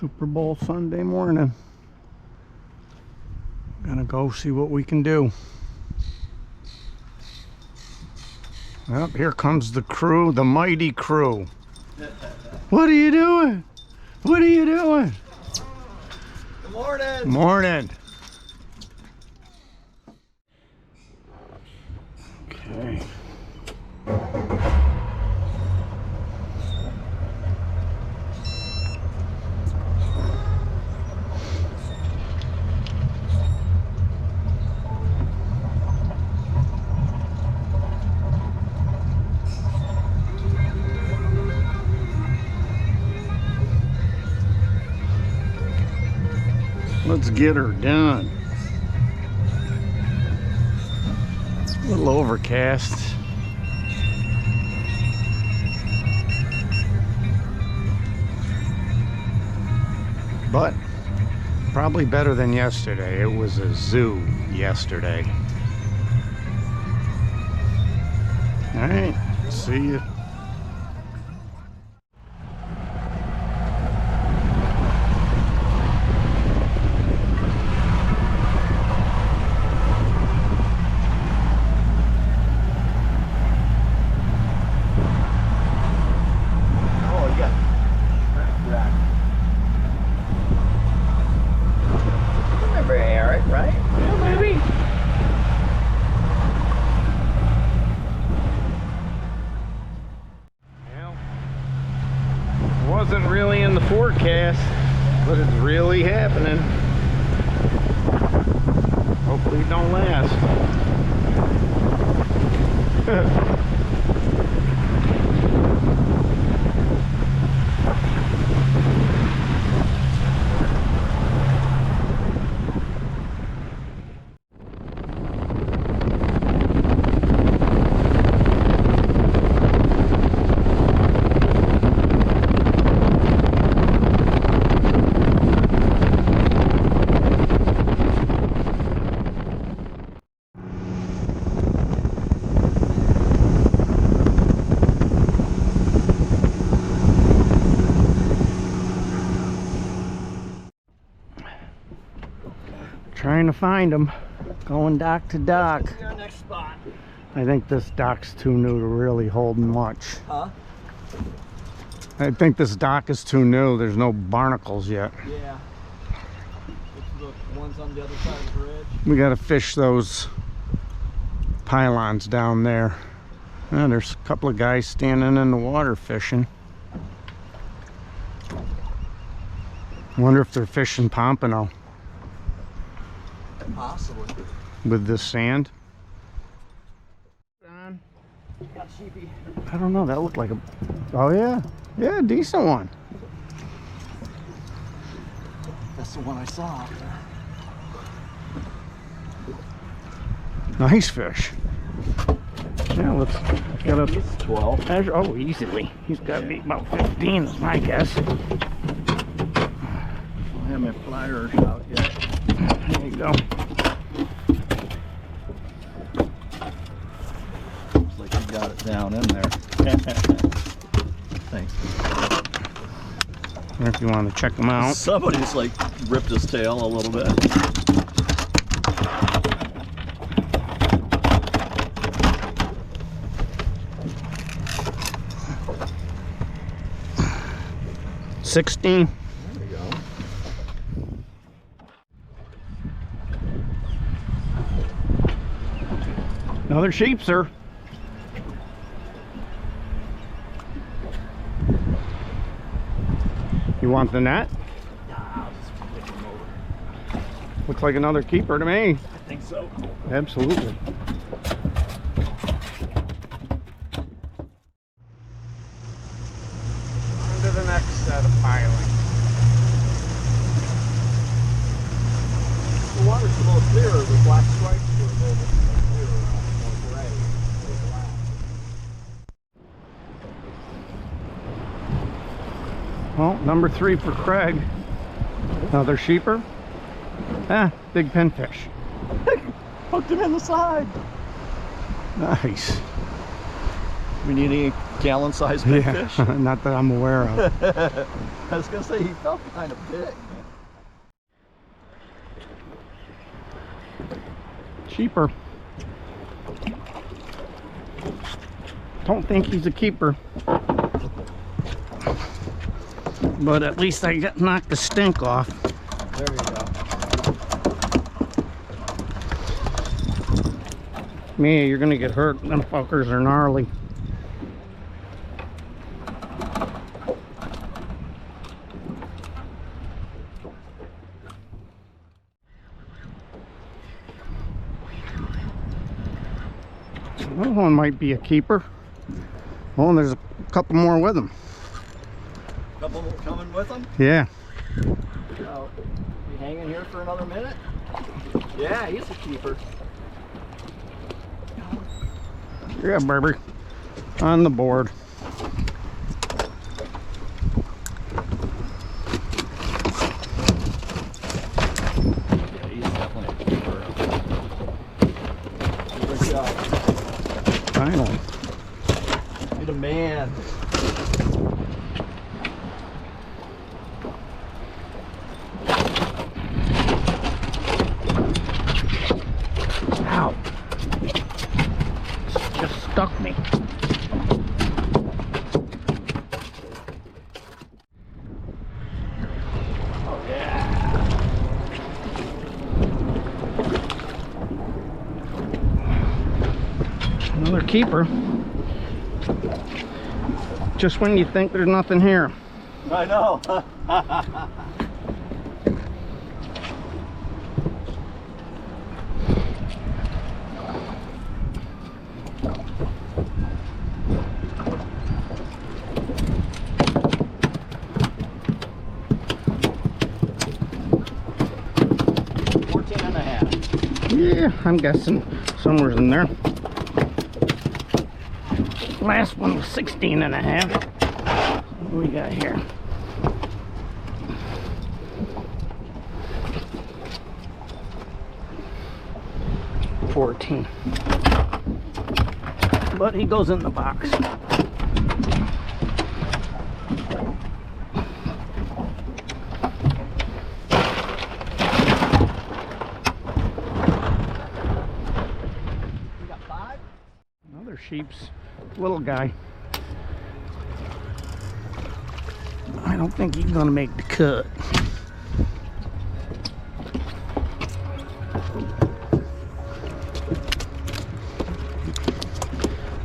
Super Bowl Sunday morning. Gonna go see what we can do. Well, here comes the crew, the mighty crew. What are you doing? What are you doing? Good morning. Morning. Okay. Let's get her done. A little overcast. But probably better than yesterday. It was a zoo yesterday. All right, see you. Wasn't really in the forecast, but it's really happening. Hopefully it don't last. Trying to find them, going dock to dock. What's your next spot? I think this dock's too new to really hold much. Huh? I think this dock is too new. There's no barnacles yet. Yeah. It's the ones on the other side of the bridge. We gotta fish those pylons down there. There's a couple of guys standing in the water fishing. I wonder if they're fishing pompano. Possibly. With this sand. Got sheepy. I don't know, that looked like a... Oh yeah, yeah, decent one. That's the one I saw out there. Nice fish. Yeah, let's get a... He's 12. Oh, easily. He's got to be about 15 is my guess. I don't have my pliers out yet. There you go. Looks like you got it down in there. Thanks. If you want to check them out. Somebody's like ripped his tail a little bit. $16. There you go. Another sheep, sir. You want the net? Nah, I'll just pick him over. Looks like another keeper to me. I think so. Absolutely. On to the next set of piling. The water's a little clearer. The black stripes were a little bit clearer, more gray. Well, number 3 for Craig. Another sheeper. Ah, big pinfish. Hooked him in the side. Nice. We need any gallon-sized big fish? Not that I'm aware of. I was gonna say he felt kind of big. Cheaper. Don't think he's a keeper. But at least I got knocked the stink off. There you go. Man, you're gonna get hurt. Them fuckers are gnarly. That one might be a keeper. Oh, and there's a couple more with him. Couple more coming with them? Yeah. Oh, you hanging here for another minute? Yeah, he's a keeper. Yeah, baby. On the board. Yeah, he's definitely a keeper. Good job. Finally. You're the man. Ow. Just stuck me. Oh, yeah. Another keeper. Just when you think there's nothing here. I know. 14 and a half. Yeah, I'm guessing somewhere's in there. Last one was 16 and a half. What do we got here? $14. But he goes in the box. We got 5? Another sheep's little guy. I don't think he's gonna make the cut.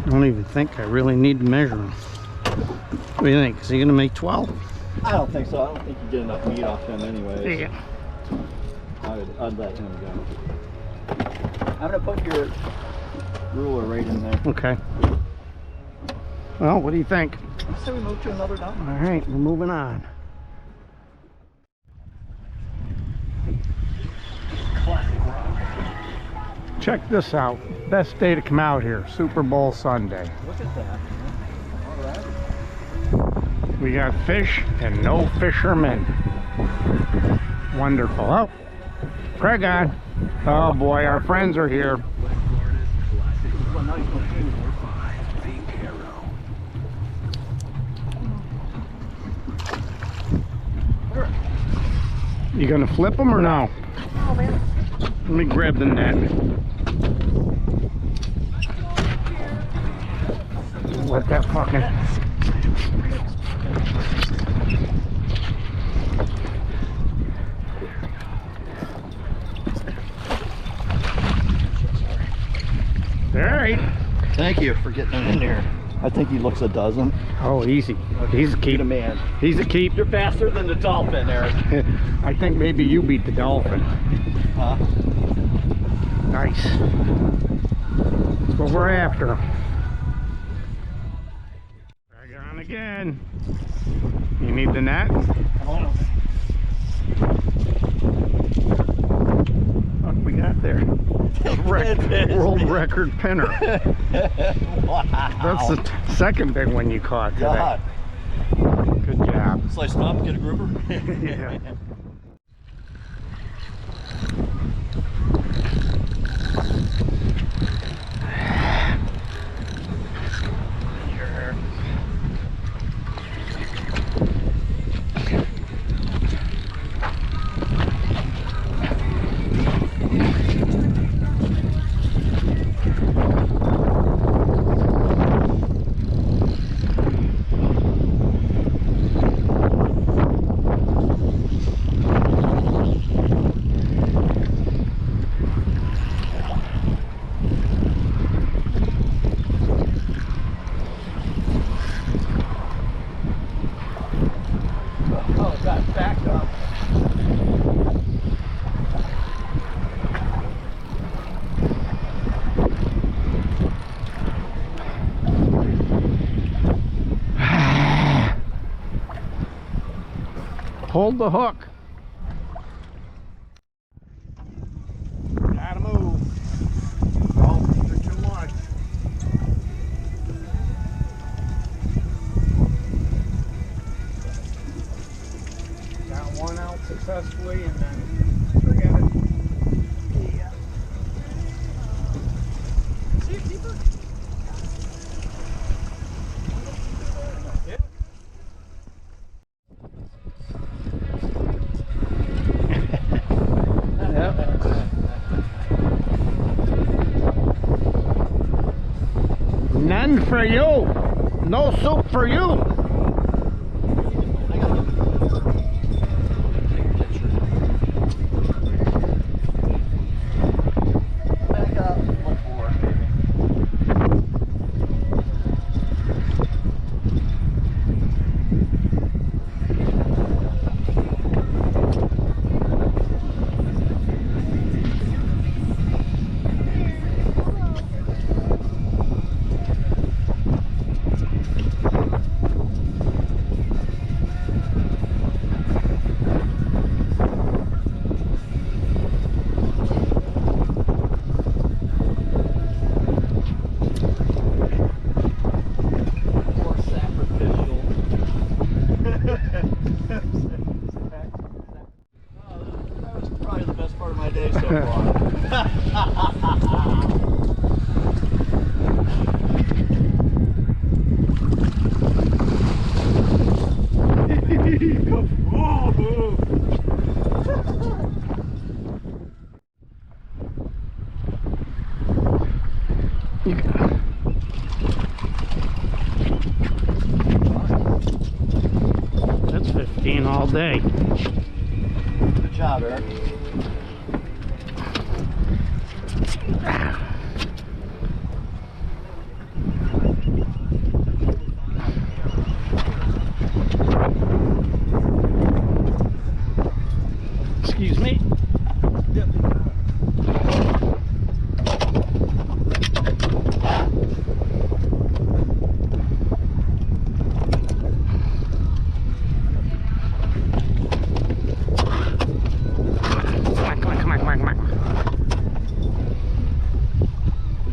I don't even think I really need to measure him. What do you think? Is he gonna make 12? I don't think so. I don't think you get enough meat off him anyways. Yeah. I'd let him go. I'm gonna put your ruler right in there. Okay. Well, what do you think? Let's say we move to another dock. All right, we're moving on. Classic rock. Check this out. Best day to come out here, Super Bowl Sunday. Look at that. All right. We got fish and no fishermen. Wonderful. Oh, Craig on. Oh boy, our friends are here. Well, now you can see it. You gonna flip them or no? Oh, man. Let me grab the net. Let that fucking... All right. Thank you for getting him in there. I think he looks a dozen. Oh, easy. He's a Keep keep. a man. He's a keep. You're faster than the dolphin, Eric. I think maybe you beat the dolphin. Huh? Nice. That's what we're after. Drag her on again. You need the net? Hold on. What we got there? World record pinner. Wow. That's the second big one you caught today. God. Good job. So I stop, get a grouper? Yeah. Hold the hook. Gotta move. Oh, they're too much. Got one out successfully and then forget it. Yeah. See a keeper? Yeah. Yep. None for you. No soup for you. That was probably the best part of my day so far. That's 15 all day. Good job, Eric. Excuse me. Yep. Come on.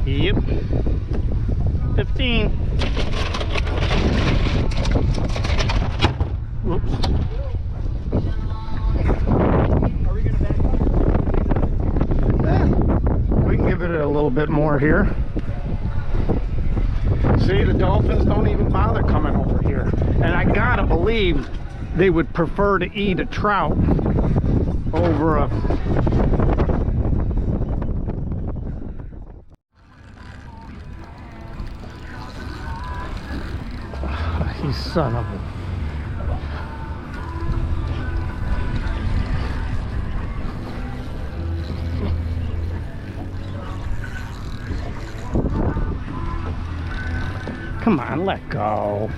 Yep. 15. Whoops. Are we gonna back up? We can give it a little bit more here. See, the dolphins don't even bother coming over here. And I gotta believe they would prefer to eat a trout over a... You son of a... Come on, let go.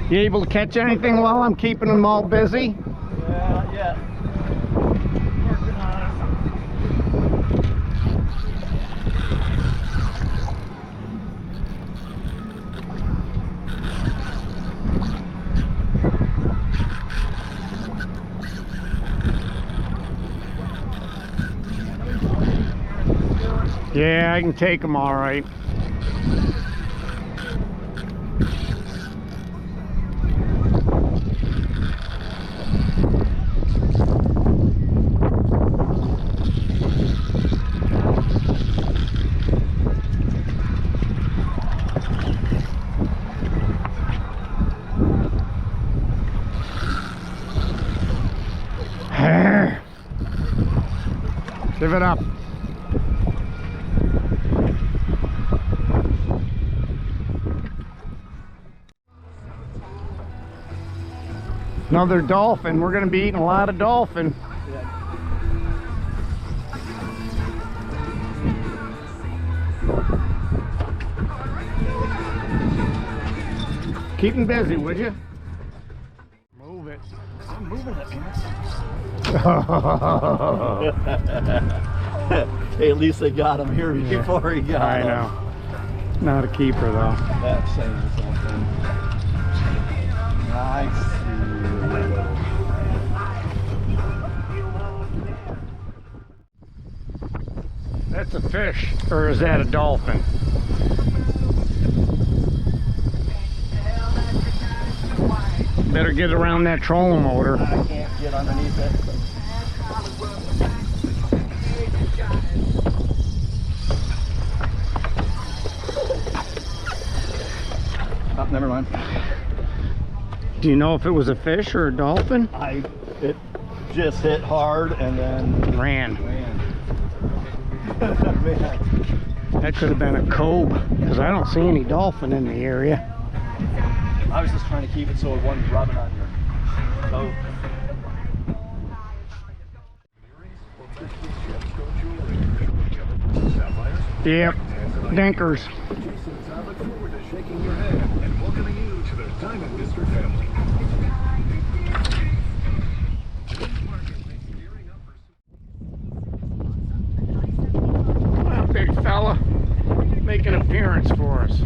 You able to catch anything while I'm keeping them all busy? Yeah, yeah. Working on it. Yeah, I can take them all right. Give it up. Another dolphin. We're going to be eating a lot of dolphin. Keep him busy, would you? Move it. I'm moving it, man. Hey, at least they got him here before he got I him. know. Not a keeper, though. That's saying something. Nice. That's a fish, or is that a dolphin? Better get around that trolling motor. I can't get underneath it. Oh, never mind. Do you know if it was a fish or a dolphin? It just hit hard and then Ran. Man. That could have been a cove, because I don't see any dolphin in the area. I was just trying to keep it so it wasn't rubbing on your toe. Yep, dinkers. Jason's, I look forward to shaking your hand and welcoming you to the Diamond District family. Well, big fella, make an appearance for us.